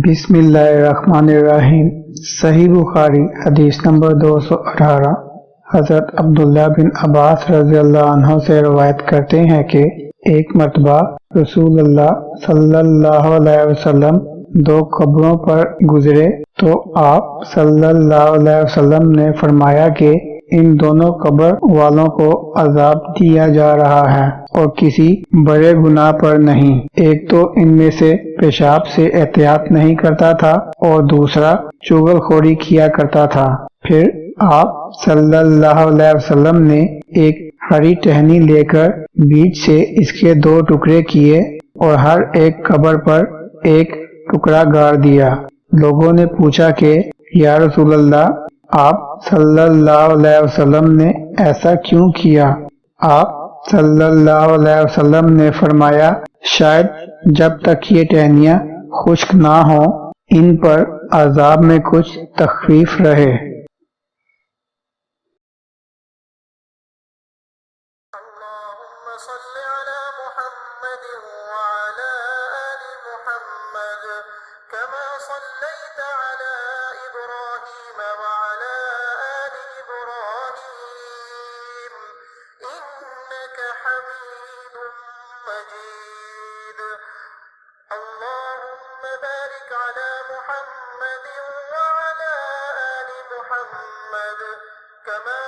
بسم اللہ الرحمن الرحیم۔ صحیح بخاری حدیث نمبر 218۔ حضرت عبداللہ بن عباس رضی اللہ عنہ سے روایت کرتے ہیں کہ ایک مرتبہ رسول اللہ صلی اللہ علیہ وسلم دو قبروں پر گزرے تو آپ صلی اللہ علیہ وسلم نے فرمایا کہ ان دونوں قبر والوں کو عذاب دیا جا رہا ہے اور کسی بڑے گناہ پر نہیں۔ ایک تو ان میں سے پیشاب سے احتیاط نہیں کرتا تھا اور دوسرا چغل خوری کیا کرتا تھا۔ پھر آپ صلی اللہ علیہ وسلم نے ایک ہری ٹہنی لے کر بیچ سے اس کے دو ٹکڑے کیے اور ہر ایک قبر پر ایک ٹکڑا گاڑ دیا۔ لوگوں نے پوچھا کہ یا رسول اللہ، آپ صلی اللہ علیہ وسلم نے ایسا کیوں کیا؟ آپ صلی اللہ علیہ وسلم نے فرمایا، شاید جب تک یہ ٹہنیاں خشک نہ ہوں ان پر عذاب میں کچھ تخفیف رہے۔ اللهم صل على محمد وعلى آل محمد كما صليت على إبراهيم وعلى آل إبراهيم إنك حميد مجيد اللهم بارك على محمد وعلى آل محمد كما